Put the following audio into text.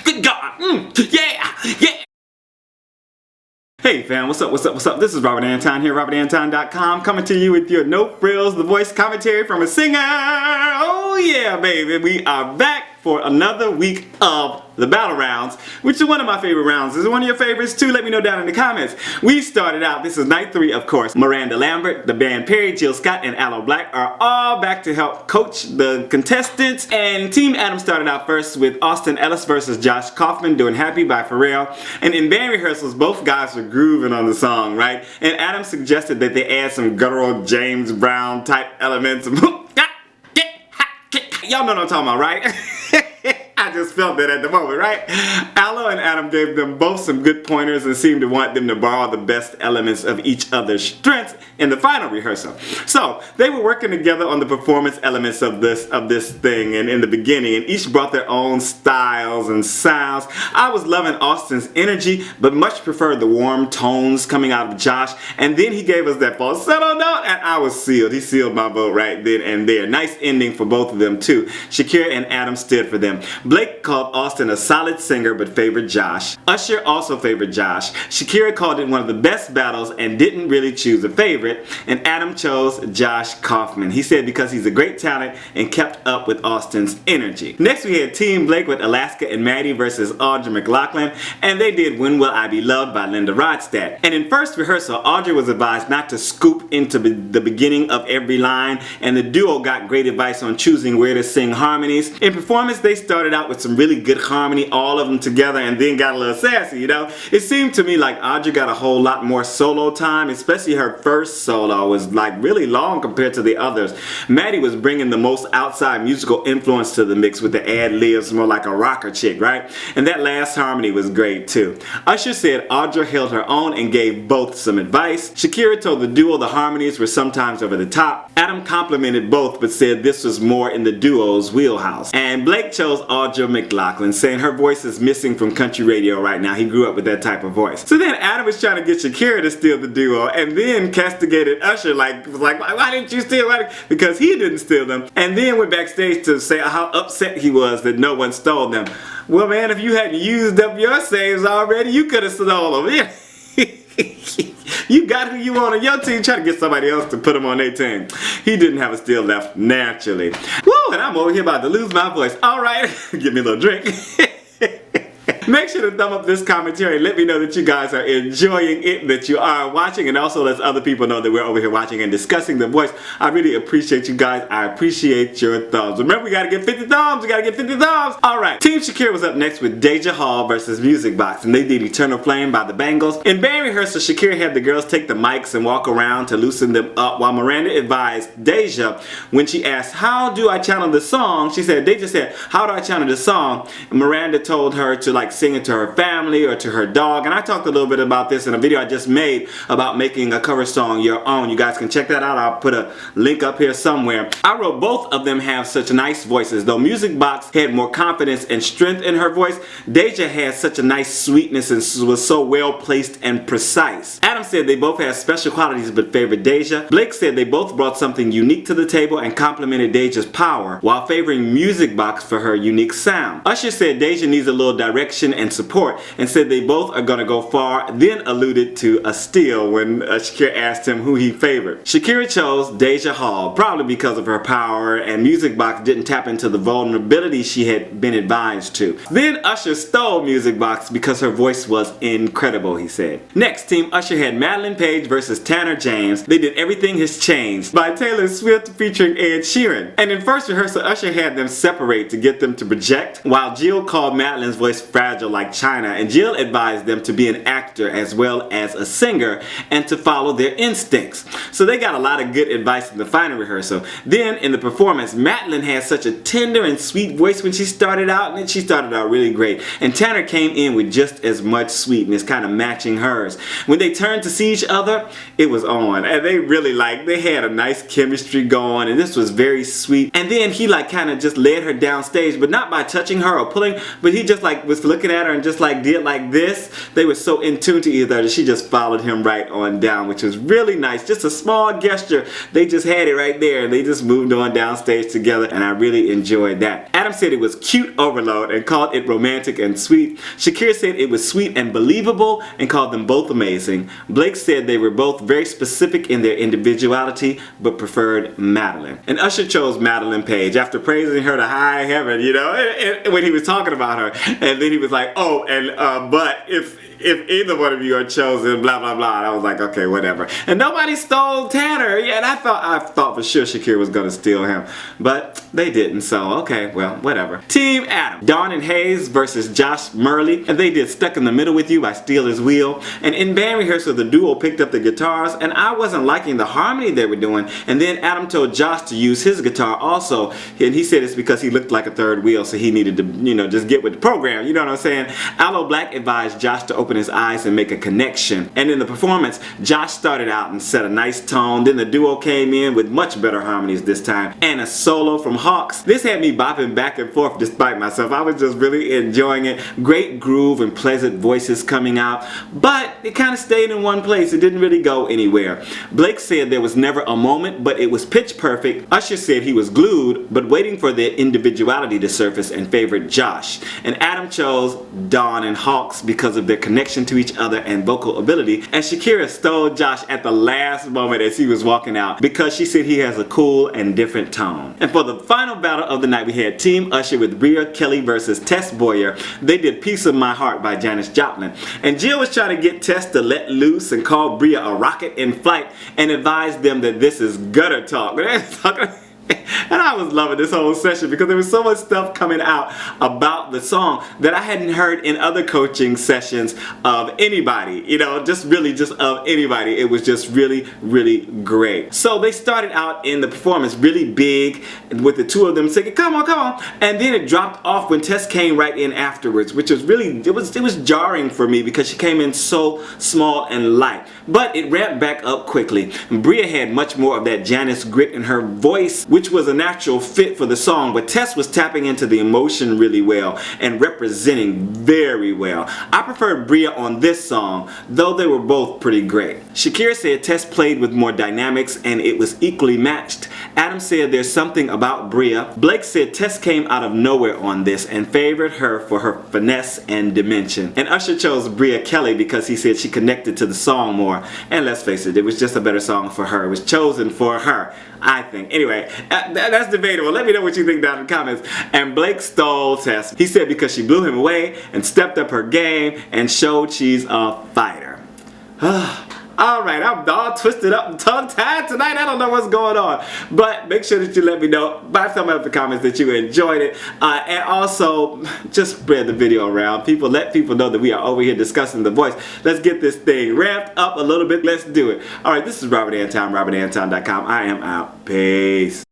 Good God. Yeah. Hey fam, what's up? This is Robert Anton here, robertantonnyc, coming to you with your no frills, the voice commentary from a singer. Oh yeah, baby, we are back for another week of the battle rounds, which is one of my favorite rounds. Is it one of your favorites too? Let me know down in the comments. We started out, this is night 3 of course. Miranda, Lambert, the band Perry, Jill Scott, and Aloe Blacc are all back to help coach the contestants. And TeamAdam started out first with Ellis versus Josh Kaufman doing Happy by Pharrell. And in band rehearsals, both guys were grooving on the song, right? And Adam suggested that they add some guttural James Brown type elements. Y'all know what I'm talking about, right? I just felt that at the moment, right? Aloe and Adam gave them both some good pointers and seemed to want them to borrow the best elements of each other's strengths in the final rehearsal. So they were working together on the performance elements of this thing and in the beginning, and each brought their own styles and sounds. I was loving Austin's energy, but much preferred the warm tones coming out of Josh. And then he gave us that falsetto note, and I was sealed. He sealed my vote right then and there. Nice ending for both of them too. Shakira and Adam stood for them. Blacc called Austin a solid singer but favored Josh. Usher also favored Josh. Shakira called it one of the best battles and didn't really choose a favorite. And Adam chose Josh Kaufman. He said because he's a great talent and kept up with Austin's energy. Next we had TeamBlake with Alaska and Maddie versus Audra McLaughlin, and they did When Will I Be Loved by Ronstadt. And in first rehearsal, Audrey was advised not to scoop into the beginning of every line, and the duo got great advice on choosing where to sing harmonies. In performance, they started out with some really good harmony, all of them together, and then got a little sassy, you know? It seemed to me like Audrey got a whole lot more solo time, especially her first solo was like really long compared to the others. Maddie was bringing the most outside musical influence to the mix with the ad-libs, more like a rocker chick, right? And that last harmony was great too. Usher said Audrey held her own and gave both some advice. Shakira told the duo the harmonies were sometimes over the top. Adam complimented both but said this was more in the duo's wheelhouse. And Blacc chose Audra McLaughlin, saying her voice is missing from country radio right now. He grew up with that type of voice. So then Adam was trying to get Shakira to steal the duo, and then castigated Usher, was like, why didn't you steal? Because he didn't steal them. And then went backstage to say how upset he was that no one stole them. Well man, if you hadn't used up your saves already, you could have stole them. Yeah. You got who you want on your team, try to get somebody else to put them on their team. He didn't have a steal left naturally. Woo, and I'm over here about to lose my voice. Alright, give me a little drink. Make sure to thumb up this commentary. Let me know that you guys are enjoying it, that you are watching, and also let other people know that we're over here watching and discussing the voice. I really appreciate you guys. I appreciate your thumbs. Remember, we gotta get 50 thumbs. We gotta get 50 thumbs. Alright, TeamShakira was up next with Deja Hall versus Music Box, and they did Eternal Flame by the Bangles. In band rehearsal, Shakira had the girls take the mics and walk around to loosen them up, while Miranda advised Deja when she asked, how do I channel the song? Deja said, how do I channel the song? And Miranda told her to like sing it to her family or to her dog. And I talked a little bit about this in a video I just made about making a cover song your own. You guys can check that out. I'll put a link up here somewhere. I wrote both of them have such nice voices. Though Music Box had more confidence and strength in her voice, Deja had such a nice sweetness and was so well placed and precise. Adam said they both had special qualities but favored Deja. Blacc said they both brought something unique to the table and complimented Deja's power while favoring Music Box for her unique sound. Usher said Deja needs a little direction and support and said they both are gonna go far, then alluded to a steal when Shakira asked him who he favored. Shakira chose Deja Hall, probably because of her power, and Music Box didn't tap into the vulnerability she had been advised to. Then Usher stole Music Box because her voice was incredible, he said. Next, Team Usher had Madilyn Paige versus Tanner James. They did Everything Has Changed by Taylor Swift featuring Ed Sheeran. And in first rehearsal, Usher had them separate to get them to project, while Jill called Madilyn's voice fragile like China, and Jill advised them to be an actor as well as a singer and to follow their instincts. So they got a lot of good advice in the final rehearsal. Then in the performance, Madeline had such a tender and sweet voice when she started out, and she started out really great. And Tanner came in with just as much sweetness, kind of matching hers. When they turned to see each other, it was on. And they really they had a nice chemistry going, and this was very sweet. And then he kind of just led her downstage, but not by touching her or pulling, but he just was looking looking at her and just like did like this. They were so in tune to each other that she just followed him right on down, which was really nice. Just a small gesture. They just had it right there and they just moved on downstage together, and I really enjoyed that. Adam said it was cute overload and called it romantic and sweet. Shakira said it was sweet and believable and called them both amazing. Blacc said they were both very specific in their individuality but preferred Madeline. And Usher chose Madilyn Paige after praising her to high heaven, you know, and when he was talking about her. And then he was like, oh, and but if either one of you are chosen, blah blah blah. And I was like, okay, whatever. And nobody stole Tanner. Yeah, and I thought for sure Shakira was gonna steal him, but they didn't. So okay, well, whatever. TeamAdam, Dawn and Hayes versus Josh Murley, and they did "Stuck in the Middle with You" by Steeler's Wheel. And in band rehearsal, the duo picked up the guitars, and I wasn't liking the harmony they were doing. And then Adam told Josh to use his guitar also, and he said it's because he looked like a third wheel, so he needed to, you know, just get with the program. You know what I'm saying? Aloe Blacc advised Josh to open his eyes and make a connection. And in the performance, Josh started out and set a nice tone. Then the duo came in with much better harmonies this time, and a solo from Hawks. This had me bopping back and forth despite myself. I was just really enjoying it. Great groove and pleasant voices coming out, but it kind of stayed in one place. It didn't really go anywhere. Blacc said there was never a moment, but it was pitch perfect. Usher said he was glued, but waiting for their individuality to surface, and favored Josh. And Adam chose Dawn and Hawks because of their connection to each other and vocal ability. And Shakira stole Josh at the last moment as he was walking out because she said he has a cool and different tone. And for the final battle of the night, we had TeamUsher with Bria Kelly versus Tess Boyer. They did "Piece of My Heart" by Janice Joplin. And Jill was trying to get Tess to let loose and call Bria a rocket in flight and advised them that this is gutter talk. And I was loving this whole session because there was so much stuff coming out about the song that I hadn't heard in other coaching sessions of anybody, you know, just of anybody. It was just really, really great. So they started out in the performance really big with the two of them singing, come on, come on. And then it dropped off when Tess came right in afterwards, which was really, it was jarring for me because she came in so small and light. But it ramped back up quickly. Bria had much more of that Janice grit in her voice, which was a natural fit for the song, but Tess was tapping into the emotion really well and representing very well. I preferred Bria on this song, though they were both pretty great. Shakira said Tess played with more dynamics and it was equally matched. Adam said there's something about Bria. Blacc said Tess came out of nowhere on this and favored her for her finesse and dimension. And Usher chose Bria Kelly because he said she connected to the song more. And let's face it, it was just a better song for her. It was chosen for her, I think. Anyway, that's debatable. Let me know what you think down in the comments. And Blacc stole Tess. He said because she blew him away and stepped up her game and showed she's a fighter. Alright, I'm all twisted up and tongue-tied tonight. I don't know what's going on. But make sure that you let me know by some of the comments that you enjoyed it. And also, just spread the video around. Let people know that we are over here discussing The Voice. Let's get this thing ramped up a little bit. Let's do it. Alright, this is Robert Anton, robertanton.com. I am out. Peace.